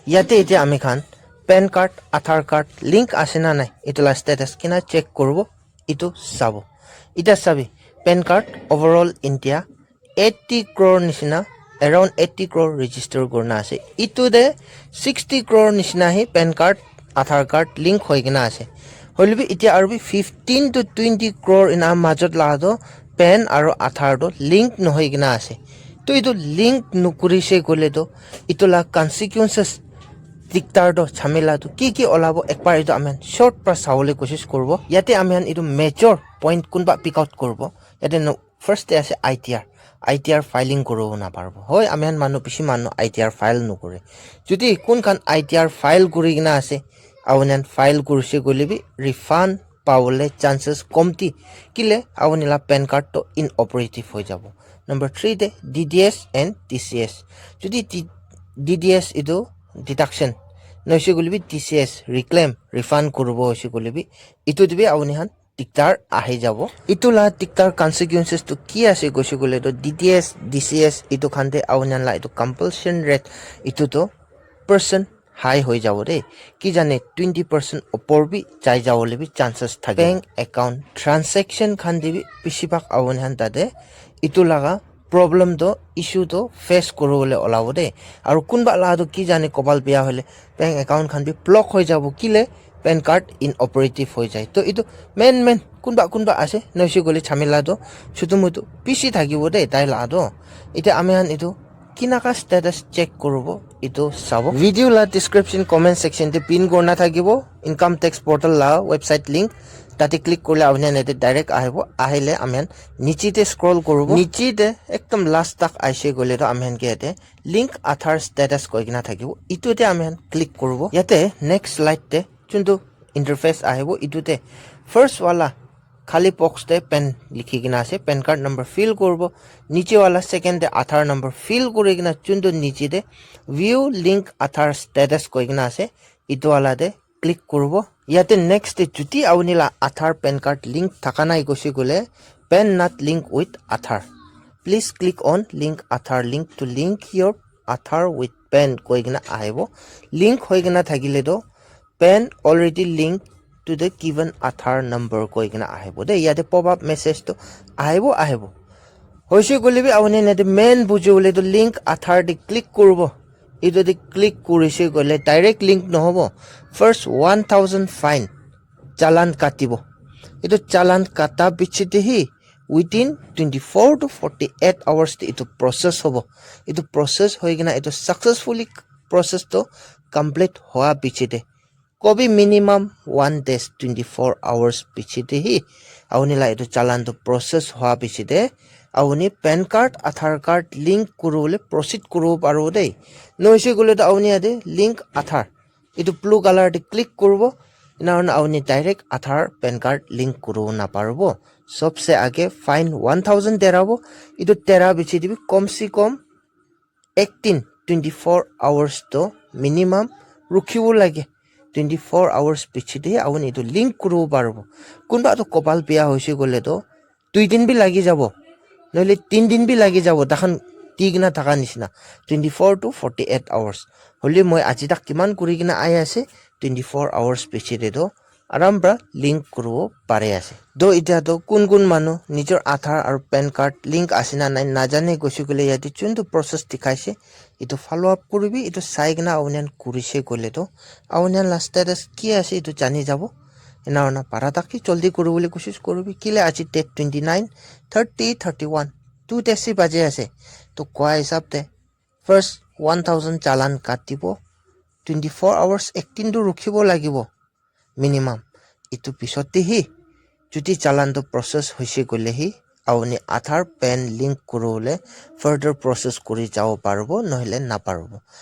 ইয়াতে এতিয়া আমি খান PAN card Aadhaar card link আছে না নাই ইটোলা ষ্টেটাছ কিনা চেক কৰিব ইটো চাব এটা চাবি pan card overall India 80 crore নিচিনা around 80 crore register কৰনা আছে ইটোতে 60 crore নিচিনা হি pan card Aadhaar card link হৈ কিনা আছে হলিবি এতিয়া আৰু 15 to 20 crore ইনা মাজত লাদো পেন আৰু আধাৰটো লিংক নহৈ কিনা আছে তো ইটো লিংক নকৰিছে গলে তো ইটোলা কনসিকুৱেন্সেস দিকটাৰটো ঝামেলাটো কি ওলাব একবাৰ ইটো আমি শৰ্ট পৰা চাবলৈ কোশিশ কৰিব ইয়াতে আমি ইটো মেজৰ পইণ্ট কোনবা পিক আউট কৰিব ইয়াতে ফাৰ্স্ট আছে ITR ফাইলিং কৰিব না পাৰব হয় আমি মানুহ পিছি মানুহ ITR ফাইল নকৰে যদি কোনখান ITR ফাইল কৰি কিনা আছে আউনান ফাইল কৰিছে গলিবি ৰিফান্ড পাবলৈ চান্সেস কমতি কিলে আউনিলা পেন কাৰ্ড তো ইনঅপাৰেটিভ হৈ যাব নম্বৰ 3 তে DDS এণ্ড TCS যদি DDS ইটো ডিডাকশন নৈছে গলিবি TCS ৰিক্লেম ৰিফান্ড কৰিব হৈছে গলিবি ইটো দিবি আউনিহান টিকটাৰ আহি যাব ইটোলা টিকটাৰ কনসিকুৱেন্সেস তো কি আছে গৈছে গলে তো DDS DCS ইটো খানতে আউনানলা ইটো কম্পালশন ৰেট ইটো তো পাৰ্সেন্ট হাই হৈ যাব দে কি জানে 20% ওপৰ বি যাই যাবলৈ বি চান্সেস থাকে বেংক একাউন্ট ট্রানজাকশন খান দিবি বেছিভাগ আউনান তাতে ইটো লাগা প্রবলেম তো ইস্যু তো ফেস কৰিবলৈ ওলাব দে আৰু কোনবা লাটো কি জানে কপাল বেয়া হলে বেংক একাউন্ট খান বি ব্লক হৈ যাব কিলে পেন কাৰ্ড ইনঅপাৰেটিভ হৈ যায় তো ইটো মেন কোনবা আছে নৈছে গলি ঝামেলাটো ছুটুমুটু পিছি থাকিব দে তাই লাটো এটা আমি ইটো কিনাকা স্ট্যাটাস চেক করব ইটো চাব ভিডিও লা ডেসক্রিপশন কমেন্ট সেকশন তে পিন করনা থাকিব ইনকাম ট্যাক্স পোর্টাল লা ওয়েবসাইট লিংক তাতে ক্লিক করলে আপনি নেতে ডাইরেক্ট আহিব আহিলে আমি নিচিতে স্ক্রল করব নিচিতে একদম লাস্ট তাক আইছে গলে তো আমি কে এতে লিংক আধাৰ স্ট্যাটাস কই কিনা থাকিব ইটোতে আমি ক্লিক করব ইয়াতে নেক্সট স্লাইড তে চুনটো ইন্টারফেস আহিব ইটোতে ফার্স্ট वाला खाली बॉक्स ते पेन लिखी किना আছে पेन कार्ड नंबर फिल करब नीचे वाला सेकंड ते आधार नंबर फिल करे किना चुनतो नीचे ते व्यू लिंक आधार स्टेटस कई किना আছে इतो वाला ते क्लिक करब याते नेक्स्ट ते जुति आउनिला आधार पेन कार्ड लिंक थाका नाइ गसि गले PAN not link with Aadhaar please click on link Aadhaar link to link your Aadhaar with PAN कई किना आइबो लिंक होय किना থাকিলে तो PAN already link to the given Aadhaar number koi kina ahibo de yate pop up message to ahibo hoise golibi awni nete main bujole to link Aadhaar de click korbo ito de click korise gole direct link no hobo first 1000 fine chalan katibo ito chalan kata bichite hi within 24 to 48 hours te ito process hobo ito process hoi gina ito successfully process to complete hoa bichite कभी minimum 1 days 24 hours पिछिते ही आउनिला इतो चालान तो process हुआ पिछिते आउनी PAN card Aadhaar card link करोले प्रोसीड करो पारो दे नोइसे गले तो आउनी आदे लिंक आधार इतो ब्लू कलर ते क्लिक करबो इनान आउनी direct Aadhaar PAN card link करो ना पारबो सबसे आगे फाइन 1000 देराबो इतो तेरा बिछिते भी कम से कम 24 hours तो मिनिमम रुखिबो लागे 24 hours पिछिते आउनी तो लिंक करो पारबो कोनबा तो कपाल पिया होइसे गले तो 2 दिन भी लागि जाबो नले 3 दिन भी लागि जाबो तखन टिगना थाका निसिना 24 to 48 hours होले মই আজি तक किमान करि किना आइ आसे 24 hours पिछिते तो आराम बरा लिंक करो पारे आसे दो इटा तो कोन मानु निजर आधार और पेन कार्ड लिंक आसिना नाइ नाजाने गसि गले याति चुनतो प्रोसेस दिखाइसे इतो फॉलो अप करबि इतो साइगना आउनियान कुरिसे गले तो आउनियान ला स्टेटस की आसे इतो जानि जाबो एनावना पारा ताकि जल्दी करबोले कोशिश करबि किले আজি डेट 29 30 31 2 टेसी बाजे आसे तो कोआ हिसाब ते फर्स्ट 1000 चालान काटिबो 24 hours 18 दु रखिबो लागिबो मिनिमम इतो पिसते ही जुति चालान तो प्रोसेस होइसे गले ही आउनी आधार पेन लिंक करोले फर्दर प्रोसेस करि जाओ पारबो नहिले ना पारबो